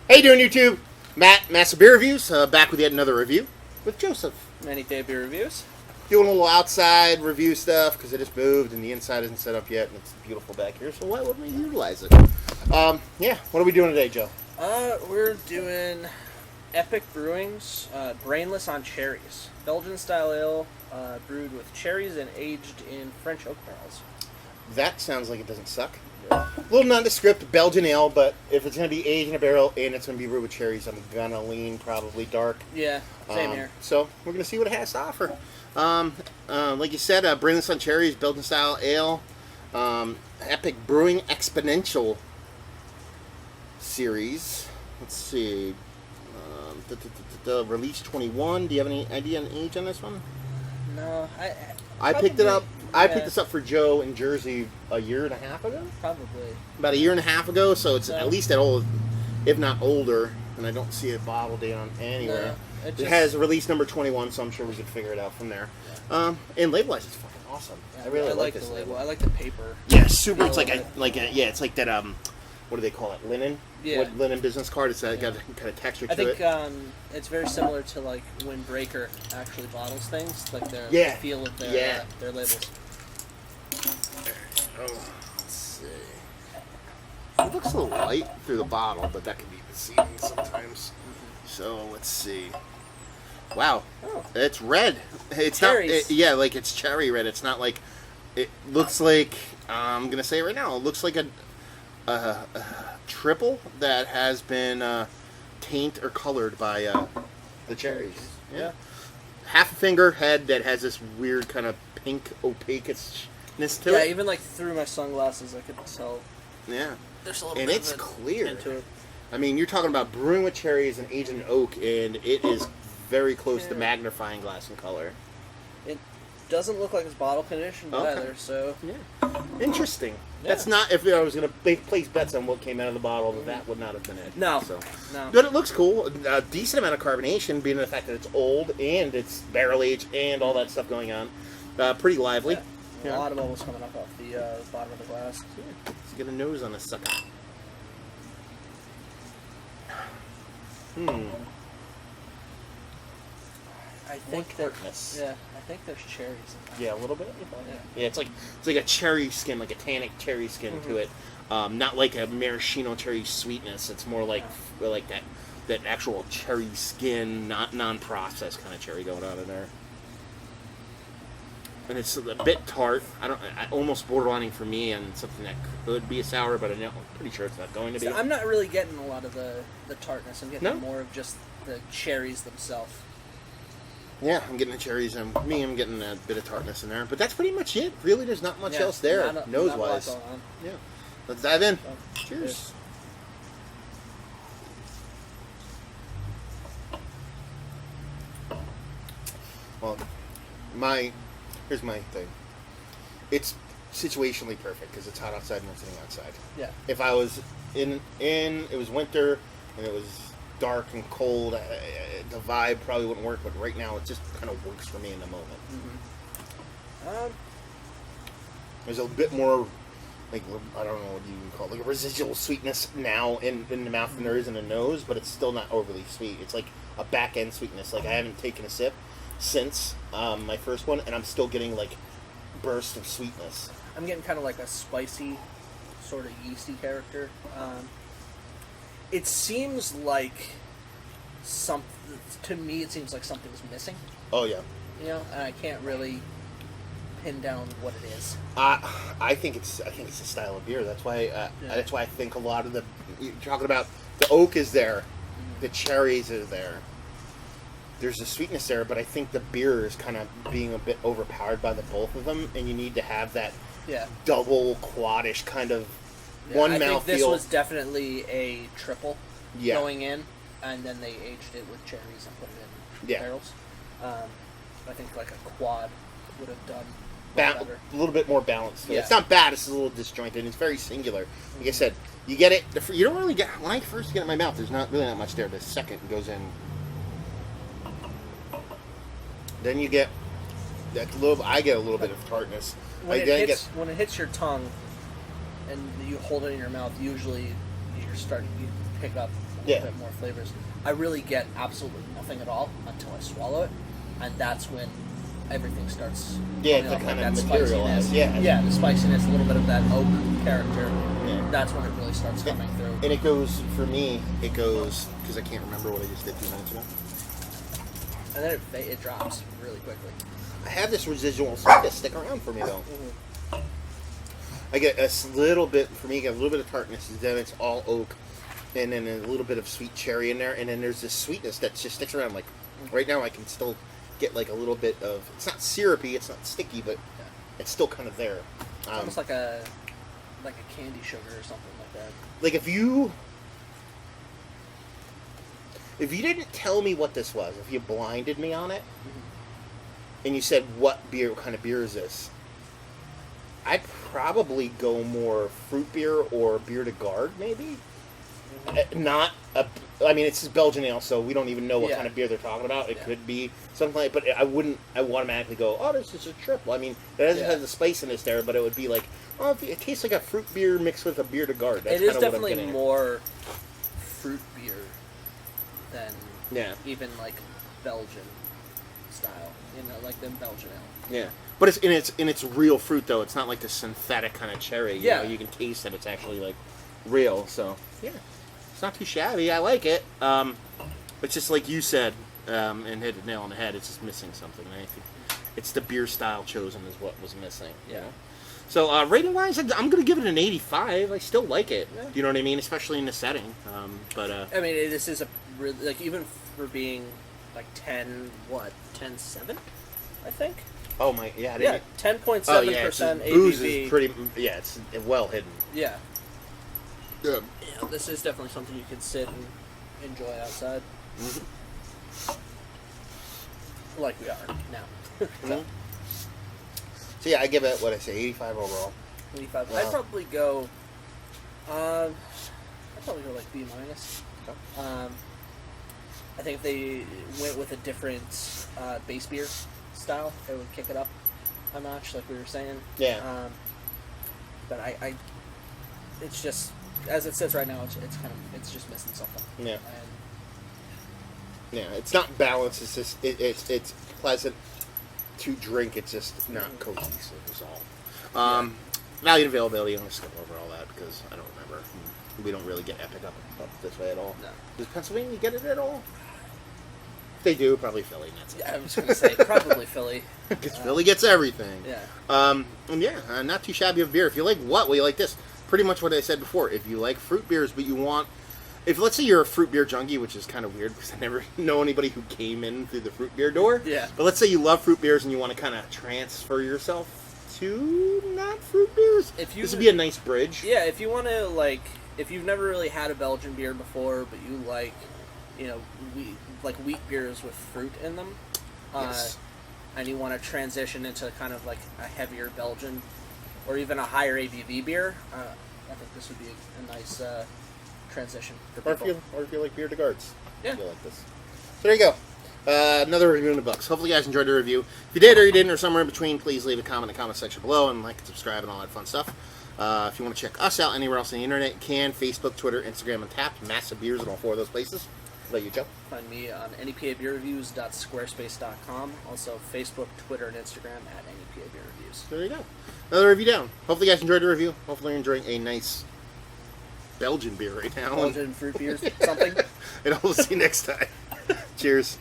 Hey, doing YouTube? Massive Beer Reviews, back with yet another review with Joseph. NEPA Beer Reviews. Doing a little outside review stuff because it just moved and the inside isn't set up yet and it's beautiful back here, so why wouldn't we utilize it? Yeah, what are we doing today, Joe? We're doing Epic Brewing's Brainless on Cherries. Belgian style ale, brewed with cherries and aged in French oak barrels. That sounds like it doesn't suck. A little nondescript Belgian ale, but if it's going to be aged in a barrel and it's going to be brewed with cherries, I'm going to lean probably dark. Yeah, same here. So we're going to see what it has to offer. Like you said, Brainless on Cherries, Belgian style ale, Epic Brewing Exponential series. Let's see. Release 21. Do you have any idea on age on this one? No, I picked it up. I picked this up for Joe in Jersey a year and a half ago. Probably. About a year and a half ago, so it's at least that old, if not older. And I don't see a bottle date on anywhere. No, it has release number 21, so I'm sure we can figure it out from there. Yeah. And label wise, it's fucking awesome. Yeah, I really like the this label. I like the paper. Yeah, super. It's it's like that. What do they call it? Linen. Yeah. What, linen business card. It's got kind of texture to it. I think it's very similar to like when Breaker actually bottles things, like the feel of their labels. Oh, let's see. It looks a little light through the bottle, but that can be deceiving sometimes. So let's see. Wow, it's red. It's Cherries. Not. Like it's cherry red. It's not like. It looks like. I'm gonna say it right now. It looks like a triple that has been tainted or colored by the cherries. Yeah. Half a finger head that has this weird kind of pink opaqueness to it. Yeah, even like through my sunglasses, I could tell. Yeah. There's a little and bit it's of clear. into it. I mean, you're talking about brewing with cherries and aged in oak, and it is very close to magnifying glass in color. It doesn't look like it's bottle conditioned either, so... Yeah. Interesting. Yeah. That's not, if I was going to place bets on what came out of the bottle, that would not have been it. No. So. No. But it looks cool. A decent amount of carbonation, being the fact that it's old, and it's barrel-aged, and all that stuff going on. Pretty lively. Yeah. A lot of bubbles coming up off the bottom of the glass. Yeah. Let's get a nose on this sucker. I think there's cherries in there. Yeah, a little bit. Yeah, it's like a cherry skin, like a tannic cherry skin to it. Not like a maraschino cherry sweetness. It's more like that actual cherry skin, not non-processed kind of cherry going on in there. And it's a bit tart. Almost borderlining for me and something that could be a sour, but I'm pretty sure it's not going to be. So I'm not really getting a lot of the tartness. I'm getting more of just the cherries themselves. Yeah, I'm getting the cherries, and I'm getting a bit of tartness in there. But that's pretty much it. Really, there's not much else there, nose-wise. Yeah. Let's dive in. Cheers. Well, here's my thing. It's situationally perfect because it's hot outside and I'm sitting outside. Yeah. If I was it was winter and it was dark and cold, the vibe probably wouldn't work, but right now it just kind of works for me in the moment. There's a bit more, like, I don't know what you would call it, like a residual sweetness now in the mouth than there is in the nose, but it's still not overly sweet. It's like a back end sweetness. Like, I haven't taken a sip since my first one, and I'm still getting like bursts of sweetness. I'm getting kind of like a spicy, sort of yeasty character. It seems like to me, it seems like something's missing. Oh yeah. You know, and I can't really pin down what it is. I think it's a style of beer. That's why I think a lot of you're talking about the oak is there, the cherries are there. There's a sweetness there, but I think the beer is kind of being a bit overpowered by the both of them, and you need to have that double quadish kind of one mouthfeel. I think this was definitely a triple going in, and then they aged it with cherries and put it in barrels. I think like a quad would have done better. A little bit more balanced. It's not bad. It's a little disjointed. It's very singular. Like I said, you get it. You don't really get when I first get it in my mouth. There's not really that much there. The second goes in. Then you get that little. I get a little bit of tartness. When it hits your tongue, and you hold it in your mouth, usually you pick up a little bit more flavors. I really get absolutely nothing at all until I swallow it, and that's when everything starts. Yeah, to kind of materialize. Yeah, the spiciness, a little bit of that oak character. Yeah. That's when it really starts coming through. And it goes, for me, because I can't remember what I just did 2 minutes ago. And then it drops really quickly. I have this residual sweetness stick around for me, though. Mm-hmm. I get a little bit, for me, I get a little bit of tartness, and then it's all oak, and then a little bit of sweet cherry in there, and then there's this sweetness that just sticks around. Like, right now I can still get like a little bit of, it's not syrupy, it's not sticky, but it's still kind of there. It's almost like a candy sugar or something like that. Like if you didn't tell me what this was, if you blinded me on it, and you said, what kind of beer is this? I'd probably go more fruit beer or beer to guard, maybe. It's just Belgian ale, so we don't even know what kind of beer they're talking about. It could be something like, but I would automatically go, oh, this is a triple. I mean, it doesn't have the spiciness there, but it would be like, oh, it tastes like a fruit beer mixed with a beer to guard. That's it is definitely more fruit beer than even like Belgian style, like than Belgian ale. Yeah. But it's in its real fruit, though. It's not like the synthetic kind of cherry. You know, you can taste that it's actually like real. So yeah, it's not too shabby. I like it. It's just like you said, and hit the nail on the head. It's just missing something. I think it's the beer style chosen is what was missing. Yeah. You know? So rating wise, I'm gonna give it an 85. I still like it. Yeah. You know what I mean? Especially in the setting. I mean, this is a really, like, even for being like 10.7, I think. Oh my, yeah, 10.7% ABV. Booze is pretty, it's well hidden. Yeah. Yeah, this is definitely something you can sit and enjoy outside. Mm-hmm. Like we are now. So yeah, I give it, what I say, 85 overall. 85. Wow. I'd probably go like B-. Okay. I think if they went with a different base beer style, it would kick it up a notch, like we were saying. Yeah. But I it's just, as it sits right now, it's just missing something. Yeah. Yeah, it's not balanced. It's just it's pleasant to drink. It's just not cohesive. Is all. Value and availability. I'm gonna skip over all that because I don't remember. We don't really get Epic up this way at all. No. Does Pennsylvania get it at all? If they do, probably Philly. That's it. Yeah, I was gonna say probably Philly. Because Philly gets everything. Yeah. And yeah, not too shabby of beer. If you like what? Well, you like this. Pretty much what I said before. If you like fruit beers, but you want... If, let's say you're a fruit beer junkie, which is kind of weird because I never know anybody who came in through the fruit beer door. Yeah. But let's say you love fruit beers and you want to kind of transfer yourself to not fruit beers. This would be a nice bridge. Yeah, if you want to, like... If you've never really had a Belgian beer before, but you like, wheat beers with fruit in them, yes. And you want to transition into kind of like a heavier Belgian or even a higher ABV beer, I think this would be a nice transition for people. Or if you like beer to guards. Yeah. You like this. So there you go. Another review in the books. Hopefully you guys enjoyed the review. If you did or you didn't or somewhere in between, please leave a comment in the comment section below and like and subscribe and all that fun stuff. If you want to check us out anywhere else on the internet, you can. Facebook, Twitter, Instagram, and Tapped. Massive Beers on all 4 of those places. How about you, Joe? Find me on NEPA Beer Reviews.squarespace.com. Also, Facebook, Twitter, and Instagram at NEPA Beer Reviews. So there you go. Another review down. Hopefully you guys enjoyed the review. Hopefully you're enjoying a nice Belgian beer right now. Belgian fruit beer, something. And I'll see you next time. Cheers.